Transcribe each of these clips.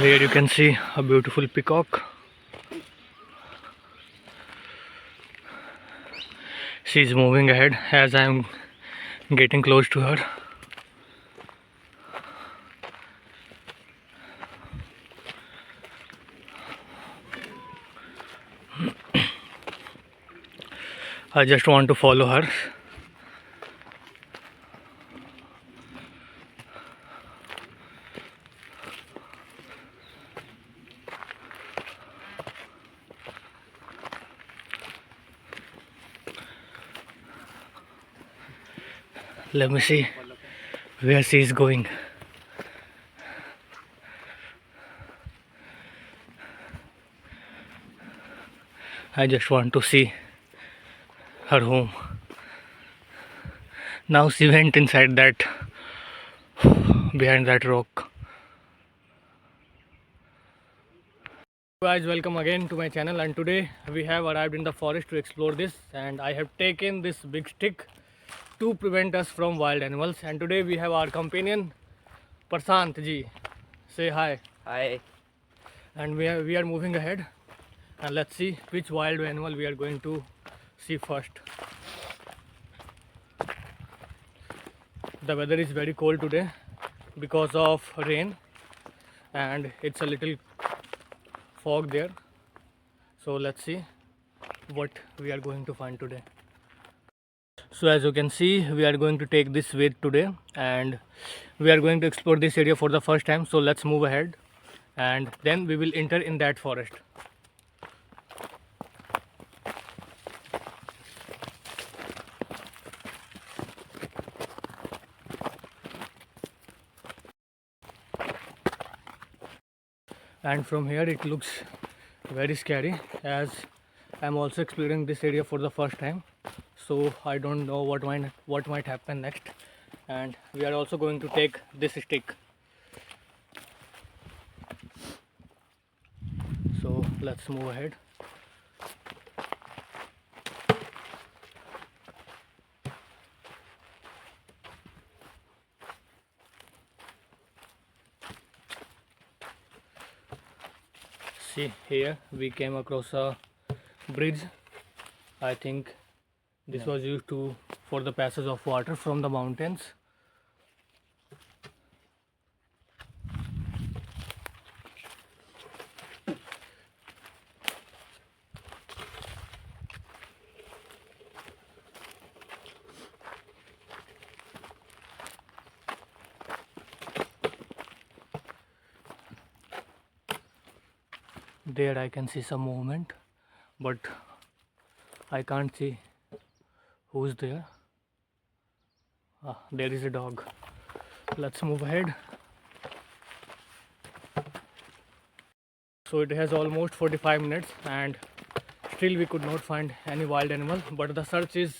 Here you can see a beautiful peacock. She is moving ahead as I am getting close to her. I just want to follow her. Let me see where she is going. I just want to see her home. Now she went inside that, behind that rock. Guys, welcome again to my channel, and today we have arrived in the forest to explore this, and I have taken this big stick to prevent us from wild animals. And today we have our companion Prashant ji. Say hi. Hi. And we are moving ahead, and let's see which wild animal we are going to see first. The weather is very cold today because of rain, and it's a little fog there. So let's see what we are going to find today. So as you can see, we are going to take this way today, and we are going to explore this area for the first time. So let's move ahead, and then we will enter in that forest. And from here it looks very scary, as I'm also exploring this area for the first time, so I don't know what might happen next. And we are also going to take this stick. So let's move ahead. See, here we came across a bridge. I think this was used for the passage of water from the mountains. There I can see some movement, but I can't see who's there. There is a dog. Let's move ahead. So it has almost 45 minutes, and still we could not find any wild animal, but the search is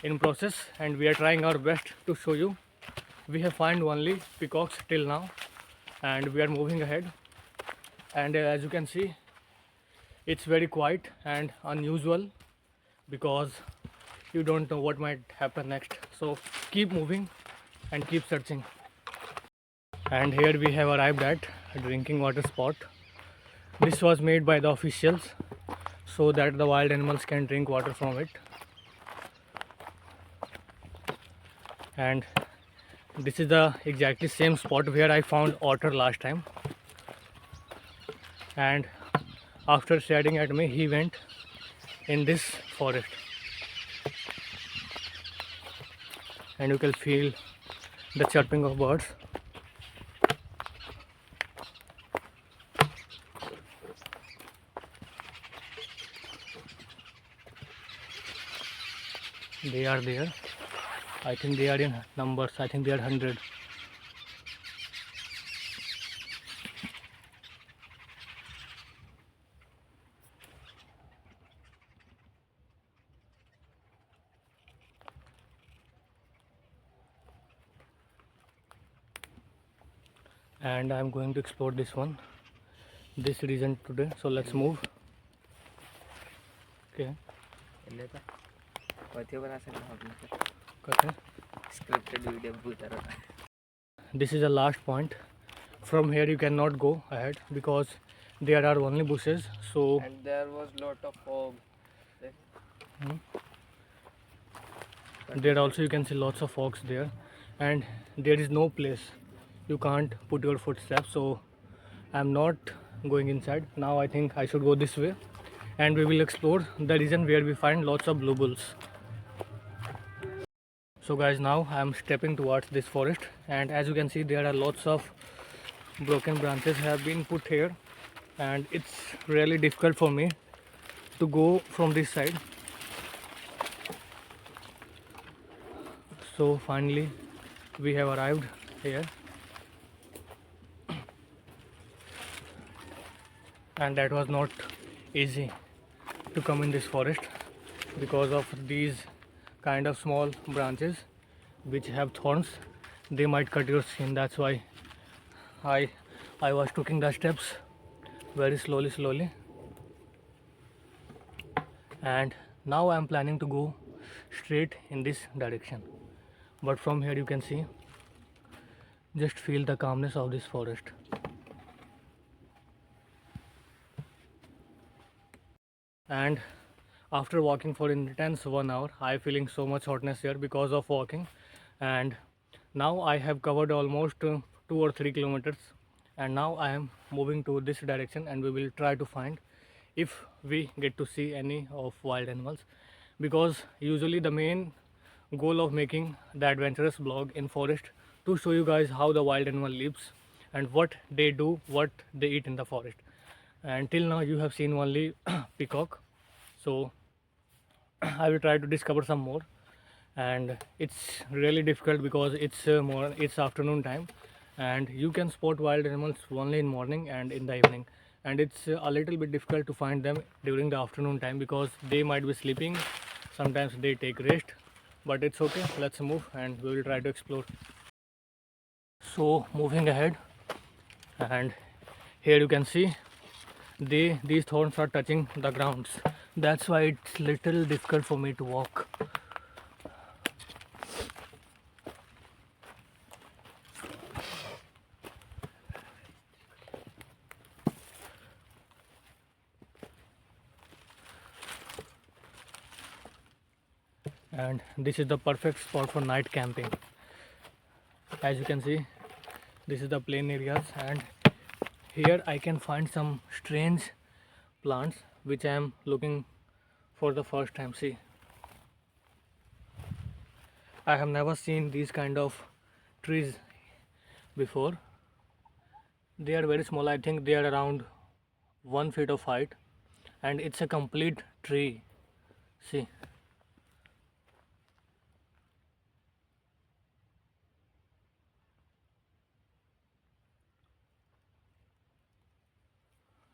in process, and we are trying our best to show you. We have found only peacocks till now, and we are moving ahead. And as you can see, it's very quiet and unusual, because you don't know what might happen next. So keep moving and keep searching. And here we have arrived at a drinking water spot. This was made by the officials so that the wild animals can drink water from it. And this is the exactly same spot where I found otter last time. And after staring at me, he went in this forest. And you can feel the chirping of birds. They are there. I think they are in numbers. I think they are 100. And I'm going to explore this region today. So let's move. Okay. Scripted video. This is the last point from here you cannot go ahead because there are only bushes. So And there was lot of fog. there also you can see lots of fogs there, and there is no place you can't put your footsteps. So I'm not going inside now. I think I should go this way, and we will explore the region where we find lots of blue bulls. So guys, now I'm stepping towards this forest, and as you can see there are lots of broken branches have been put here, and it's really difficult for me to go from this side. So finally we have arrived here, and that was not easy to come in this forest because of these kind of small branches which have thorns. They might cut your skin. That's why I I was taking the steps very slowly, and now I am planning to go straight in this direction. But from here you can see, just feel the calmness of this forest. And after walking for intense 1 hour, I feeling so much hotness here because of walking. And now I have covered almost 2 or 3 kilometers, and now I am moving to this direction, and we will try to find if we get to see any of wild animals, because usually the main goal of making the adventurous blog in forest to show you guys how the wild animal lives and what they do, what they eat in the forest. And till now you have seen only peacock, so I will try to discover some more. And it's really difficult because it's afternoon time, and you can spot wild animals only in morning and in the evening, and it's a little bit difficult to find them during the afternoon time because they might be sleeping. Sometimes they take rest, but it's okay. Let's move and we will try to explore. So moving ahead, and here you can see these thorns are touching the grounds. That's why it's little difficult for me to walk. And this is the perfect spot for night camping. As you can see, this is the plain areas, and here I can find some strange plants which I am looking for the first time. See, I have never seen these kind of trees before. They are very small. I think they are around 1 feet of height, and it's a complete tree. See,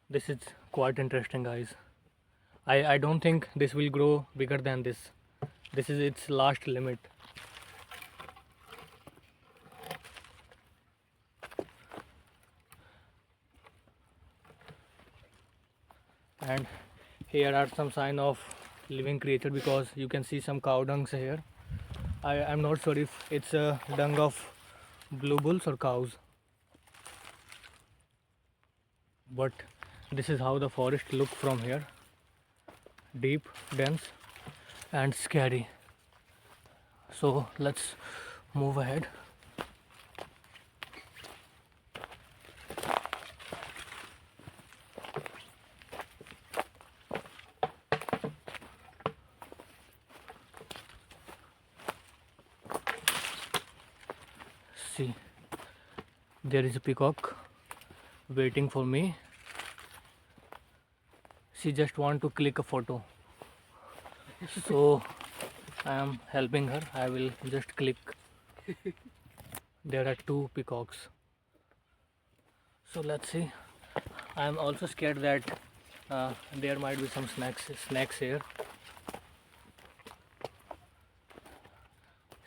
this is quite interesting, guys. I don't think this will grow bigger than this. This is its last limit. And here are some sign of living creature because you can see some cow dungs here. I am not sure if it's a dung of blue bulls or cows, but this is how the forest look from here. Deep, dense and scary. So let's move ahead. See, there is a peacock waiting for me. She just want to click a photo, so I am helping her. I will just click. There are two peacocks, so let's see. I am also scared that there might be some snacks here.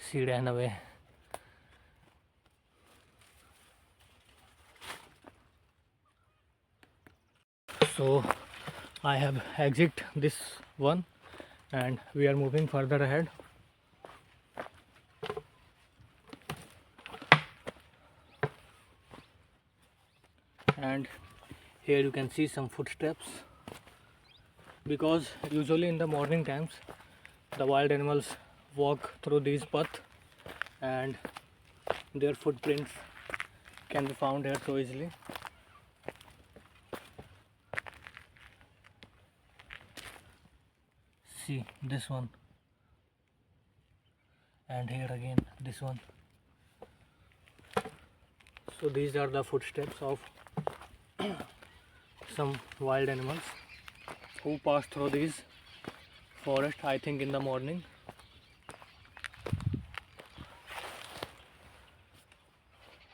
She ran away. So I have exit this one, and we are moving further ahead. and here you can see some footsteps, because usually in the morning times the wild animals walk through these paths and their footprints can be found here so easily. See this one, and here again this one. So these are the footsteps of some wild animals who pass through these forest, I think in the morning.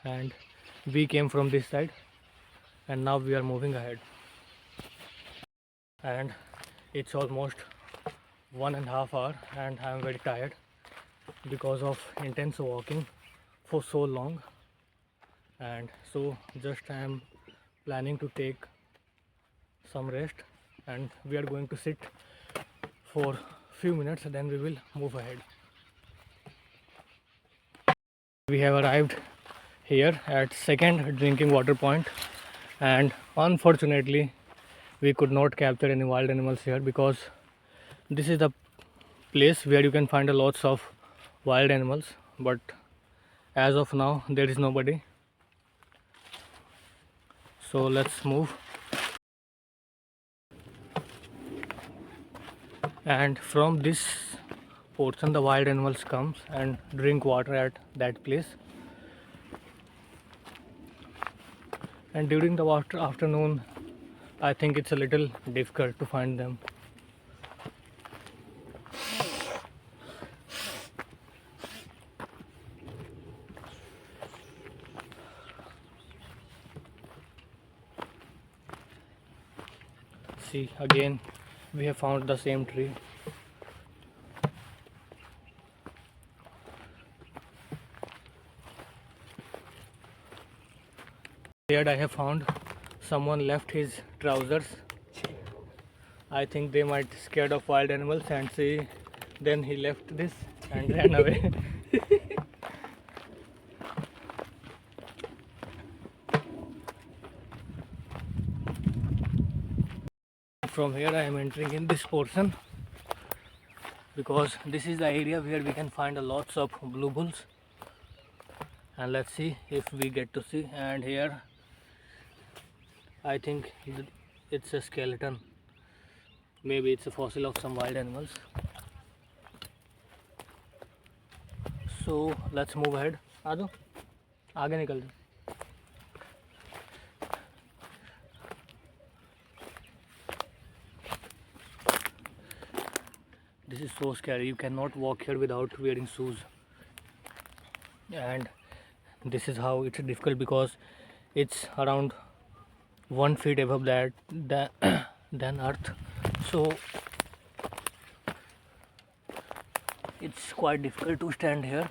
And we came from this side and now we are moving ahead, and it's almost 1.5 hours and I am very tired because of intense walking for so long, and so just I am planning to take some rest, and we are going to sit for few minutes, then we will move ahead. We have arrived here at second drinking water point, and unfortunately we could not capture any wild animals here, because this is the place where you can find a lots of wild animals, but as of now there is nobody. So let's move. And from this portion the wild animals comes and drink water at that place, and during the afternoon I think it's a little difficult to find them. See, again we have found the same tree. Here I have found someone left his trousers. I think they might scared of wild animals, and see, then he left this and ran away. From here I am entering in this portion, because this is the area where we can find a lots of blue bulls, and let's see if we get to see. And here I think it's a skeleton, maybe it's a fossil of some wild animals. So let's move ahead. आ जाओ, आगे निकल जाओ. This is so scary. You cannot walk here without wearing shoes, and this is how it's difficult, because it's around 1 feet above than earth, so it's quite difficult to stand here.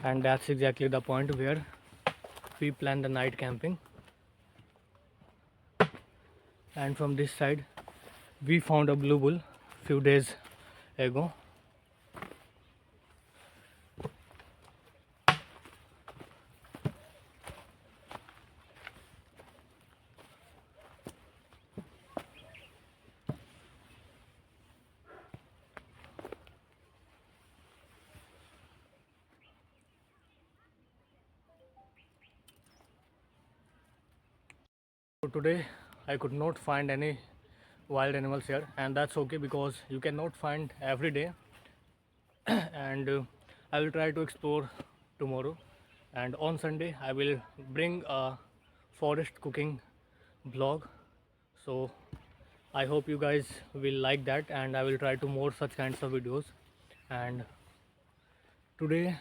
And that's exactly the point where we plan the night camping. And from this side we found a blue bull few days ago. So today I could not find any wild animals here, and that's okay, because you cannot find every day. And I will try to explore tomorrow, and on Sunday I will bring a forest cooking vlog. So I hope you guys will like that, and I will try to more such kinds of videos. And today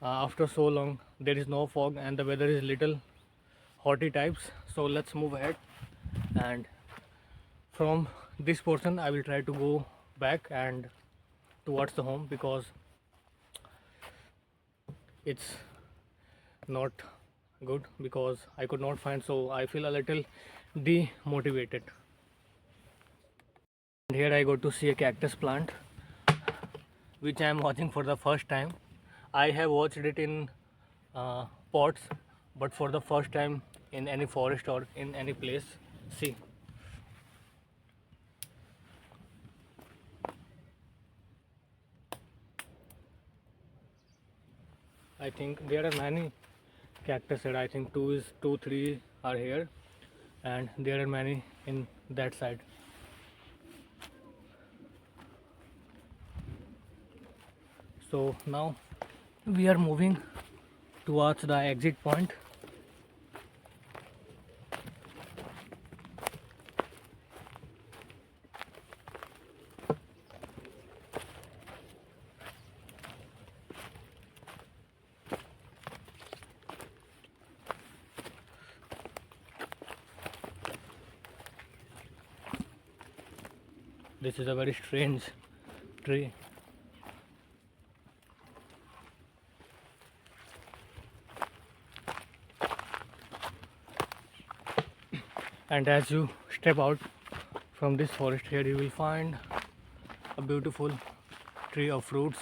after so long there is no fog and the weather is little hotty types, so let's move ahead. And from this portion I will try to go back and towards the home, because it's not good, because I could not find, so I feel a little demotivated. And here I go to see a cactus plant which I am watching for the first time. I have watched it in pots, but for the first time in any forest or in any place. See, I think there are many cactus here. I think two, three are here, and there are many in that side. So now we are moving towards the exit point. This is a very strange tree. And as you step out from this forest, here you will find a beautiful tree of fruits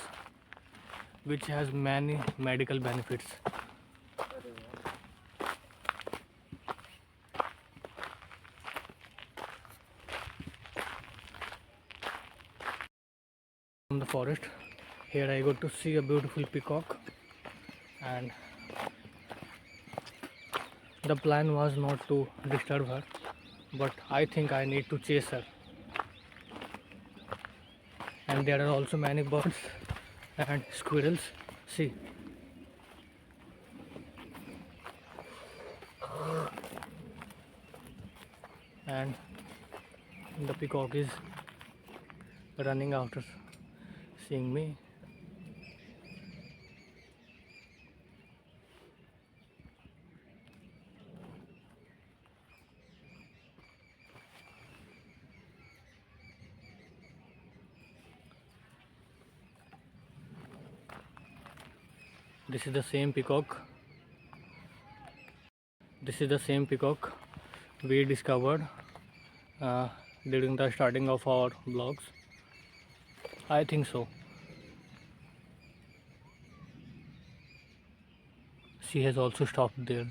which has many medical benefits. From the forest, here I got to see a beautiful peacock, and the plan was not to disturb her, but I think I need to chase her. And there are also many birds and squirrels. See, and the peacock is running after seeing me. This is the same peacock. This is the same peacock we discovered during the starting of our vlogs. I think so. She has also stopped there.